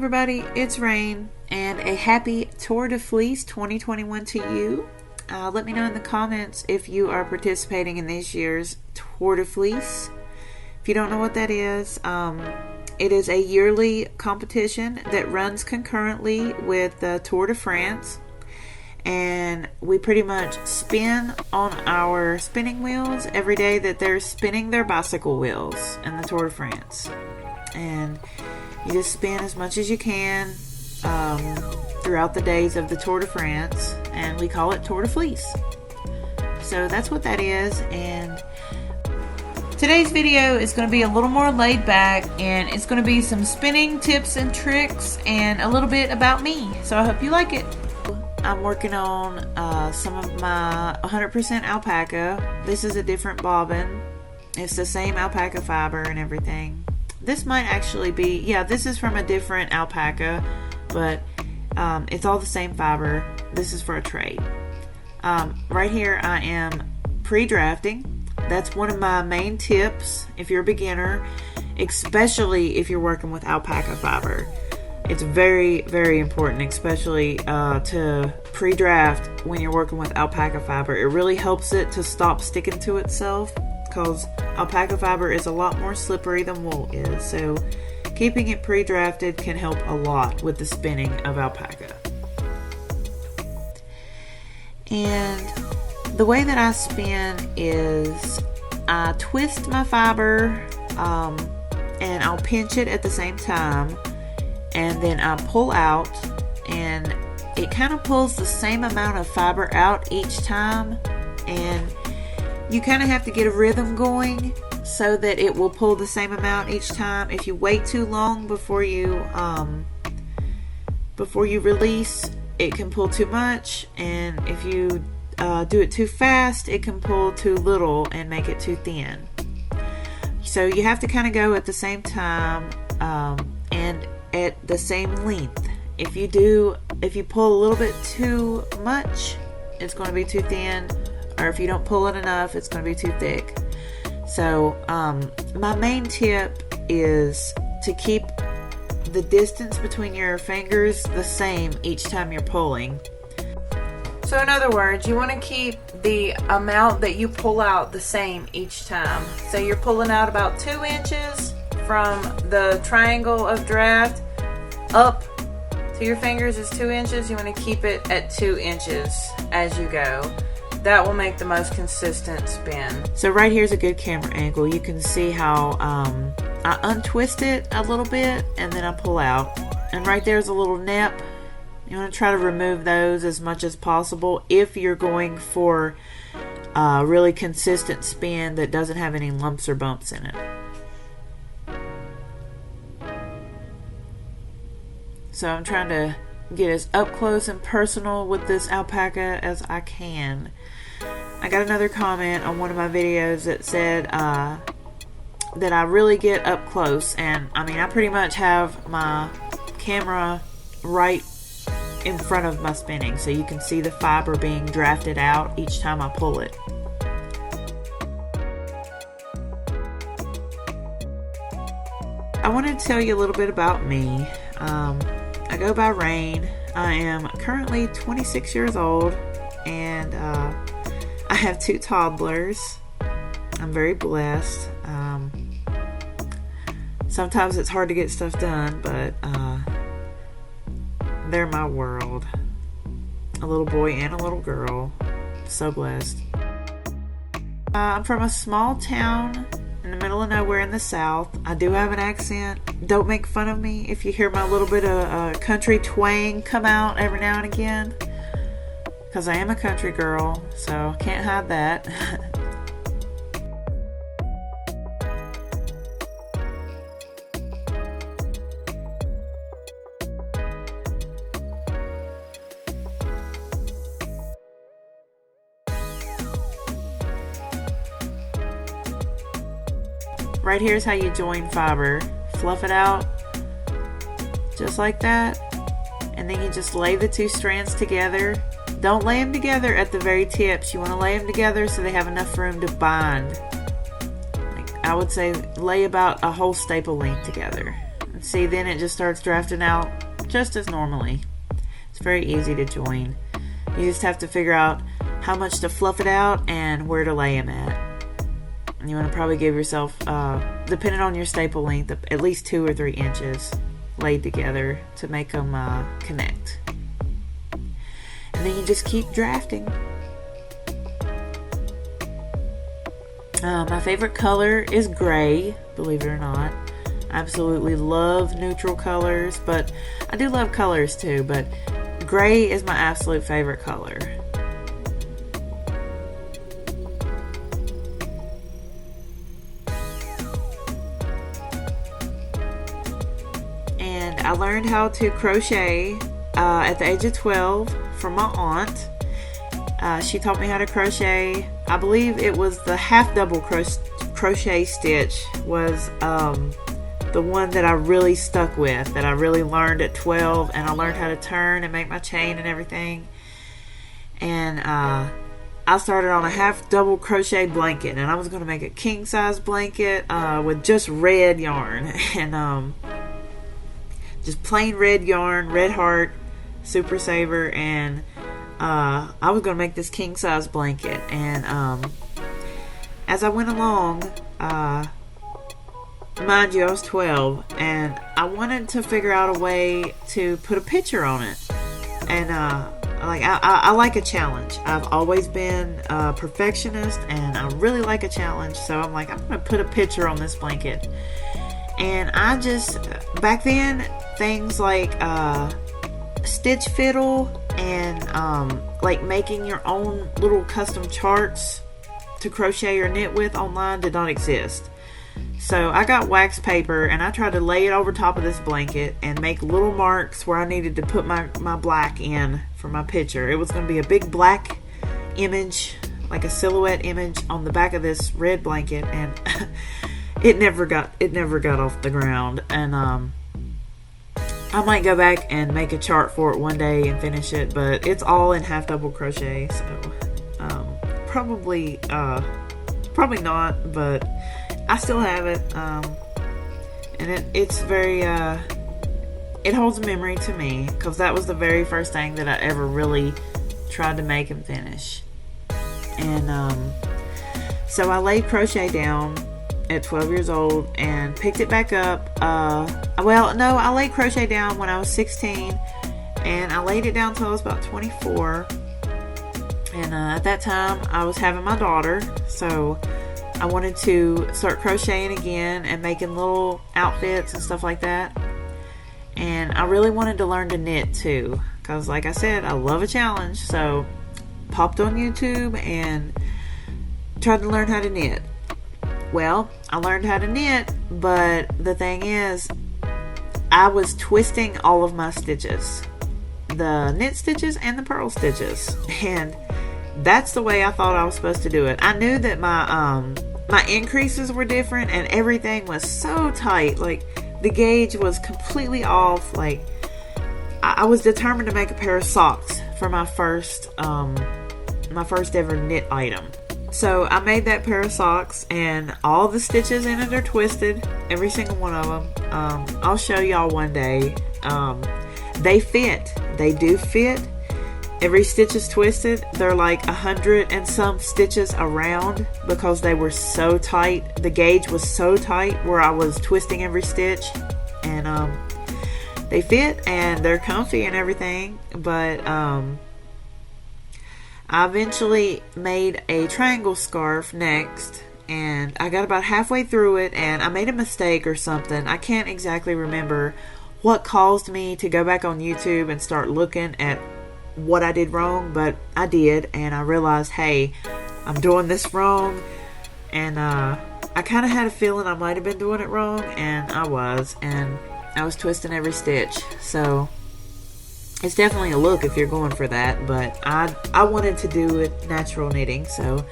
everybody, it's Rain, and a happy Tour de Fleece 2021 to you. Let me know in the comments if you are participating in this year's Tour de Fleece. If you don't know what that is, it is a yearly competition that runs concurrently with the Tour de France. And we pretty much spin on our spinning wheels every day that they're spinning their bicycle wheels in the Tour de France. And you just spin as much as you can throughout the days of the Tour de France, and we call it Tour de Fleece. So that's what that is, and today's video is going to be a little more laid back, and it's going to be some spinning tips and tricks and a little bit about me. So I hope you like it. I'm working on some of my 100% alpaca. This is a different bobbin. It's the same alpaca fiber and everything. This might actually be, this is from a different alpaca, but it's all the same fiber. This is for a trade. Right here I am pre-drafting. That's one of my main tips if you're a beginner, especially if you're working with alpaca fiber. It's very, very important, especially to pre-draft when you're working with alpaca fiber. It really helps it to stop sticking to itself, because alpaca fiber is a lot more slippery than wool is. So keeping it pre-drafted can help a lot with the spinning of alpaca. And the way that I spin is I twist my fiber and I'll pinch it at the same time, and then I pull out, and it kind of pulls the same amount of fiber out each time, and you kind of have to get a rhythm going so that it will pull the same amount each time. If you wait too long before you release, it can pull too much, and if you do it too fast, it can pull too little and make it too thin. So you have to kind of go at the same time and at the same length. If you pull a little bit too much, it's going to be too thin, or if you don't pull it enough, it's going to be too thick. So my main tip is to keep the distance between your fingers the same each time you're pulling. So in other words, you want to keep the amount that you pull out the same each time. So you're pulling out about 2 inches from the triangle of draft up to your fingers is 2 inches. You want to keep it at 2 inches as you go. That will make the most consistent spin. So right here's a good camera angle. You can see how I untwist it a little bit and then I pull out. And right there's a little nip. You want to try to remove those as much as possible if you're going for a really consistent spin that doesn't have any lumps or bumps in it. So I'm trying to get as up close and personal with this alpaca as I can. I got another comment on one of my videos that said that I really get up close, and I mean I pretty much have my camera right in front of my spinning, so you can see the fiber being drafted out each time I pull it. I wanted to tell you a little bit about me. I go by Rain. I am currently 26 years old, and I have 2 toddlers. I'm very blessed. Sometimes it's hard to get stuff done, but they're my world. A little boy and a little girl. So blessed. I'm from a small town in the middle of nowhere in the South. I do have an accent. Don't make fun of me if you hear my little bit of country twang come out every now and again, because I am a country girl, so can't hide that. Right here's how you join fiber. Fluff it out just like that, and then you just lay the 2 strands together. Don't lay them together at the very tips. You want to lay them together so they have enough room to bind. Like I would say lay about a whole staple length together. see, then it just starts drafting out just as normally. It's very easy to join. You just have to figure out how much to fluff it out and where to lay them at. You want to probably give yourself, depending on your staple length, at least 2 or 3 inches laid together to make them connect. And then you just keep drafting. My favorite color is gray, believe it or not. I absolutely love neutral colors, but I do love colors too, but gray is my absolute favorite color. And I learned how to crochet at the age of 12 from my aunt. She taught me how to crochet. I believe it was the half double crochet stitch was the one that I really stuck with, that I really learned at 12, and I learned how to turn and make my chain and everything. And I started on a half double crochet blanket, and I was going to make a king size blanket with just red yarn and just plain red yarn, red heart, super saver, and I was going to make this king size blanket. And as I went along, mind you, I was 12, and I wanted to figure out a way to put a picture on it. And I like a challenge. I've always been a perfectionist, and I really like a challenge. So I'm like, I'm going to put a picture on this blanket. And I just, back then, things like stitch fiddle and like making your own little custom charts to crochet or knit with online did not exist. So I got wax paper and I tried to lay it over top of this blanket and make little marks where I needed to put my black in for my picture. It was going to be a big black image, like a silhouette image on the back of this red blanket, and it never got off the ground. And I might go back and make a chart for it one day and finish it, but it's all in half double crochet, so probably not, but I still have it, and it's very it holds a memory to me, because that was the very first thing that I ever really tried to make and finish. And so I laid crochet down at 12 years old and picked it back up. I laid crochet down when I was 16, and I laid it down until I was about 24. And at that time I was having my daughter, so I wanted to start crocheting again and making little outfits and stuff like that. And I really wanted to learn to knit too, because like I said, I love a challenge. So popped on YouTube and tried to learn how to knit. Well, I learned how to knit, but the thing is, I was twisting all of my stitches, the knit stitches and the purl stitches, and that's the way I thought I was supposed to do it. I knew that my increases were different, and everything was so tight. Like, the gauge was completely off. Like, I was determined to make a pair of socks for my first ever knit item. So I made that pair of socks, and all the stitches in it are twisted, every single one of them. I'll show y'all one day. They fit. They do fit. Every stitch is twisted. They're like 100 and some stitches around, because they were so tight. The gauge was so tight where I was twisting every stitch, and they fit and they're comfy and everything. But I eventually made a triangle scarf next, and I got about halfway through it and I made a mistake or something. I can't exactly remember what caused me to go back on YouTube and start looking at what I did wrong, but I did, and I realized, hey, I'm doing this wrong. And I kind of had a feeling I might have been doing it wrong, and I was twisting every stitch. So it's definitely a look if you're going for that, but I wanted to do it natural knitting, so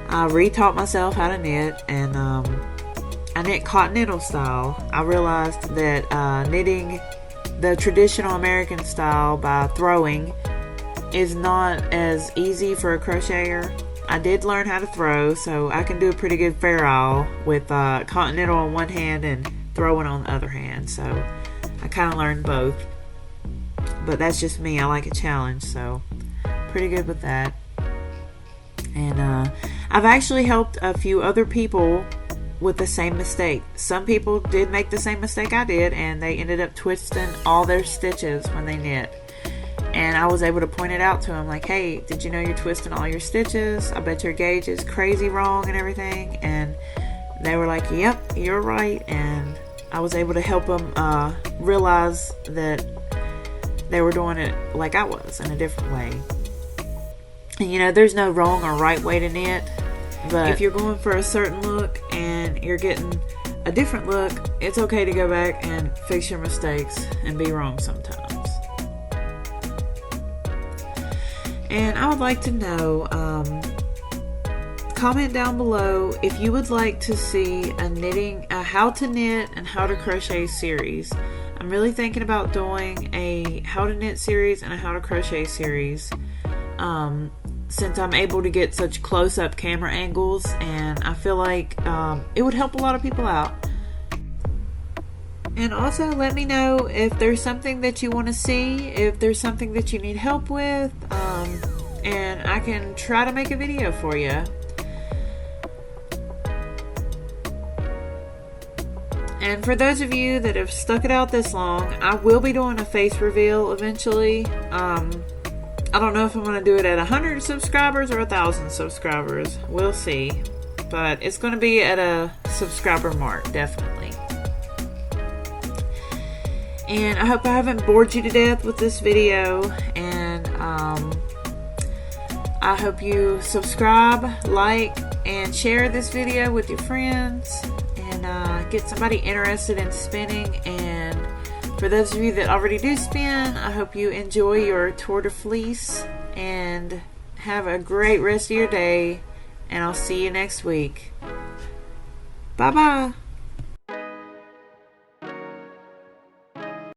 I re-taught myself how to knit, and I knit continental style. I realized that knitting the traditional American style by throwing is not as easy for a crocheter. I did learn how to throw, so I can do a pretty good fair isle with continental on one hand and throwing on the other hand. So I kind of learned both. But that's just me. I like a challenge, so pretty good with that. And I've actually helped a few other people with the same mistake. Some people did make the same mistake I did, and they ended up twisting all their stitches when they knit. And I was able to point it out to them, like, hey, did you know you're twisting all your stitches? I bet your gauge is crazy wrong and everything. And they were like, yep, you're right. And I was able to help them realize that they were doing it like I was, in a different way. And you know, there's no wrong or right way to knit, but if you're going for a certain look and you're getting a different look, it's okay to go back and fix your mistakes and be wrong sometimes. And I would like to know, comment down below if you would like to see a how to knit and how to crochet series. I'm really thinking about doing a how to knit series and a how to crochet series, since I'm able to get such close-up camera angles, and I feel like it would help a lot of people out. And also let me know if there's something that you want to see, if there's something that you need help with, and I can try to make a video for you. And for those of you that have stuck it out this long, I will be doing a face reveal eventually. I don't know if I'm going to do it at 100 subscribers or 1,000 subscribers. We'll see. But it's going to be at a subscriber mark, definitely. And I hope I haven't bored you to death with this video. And I hope you subscribe, like, and share this video with your friends. And get somebody interested in spinning. And for those of you that already do spin, I hope you enjoy your tour de fleece and have a great rest of your day. And I'll see you next week. Bye bye.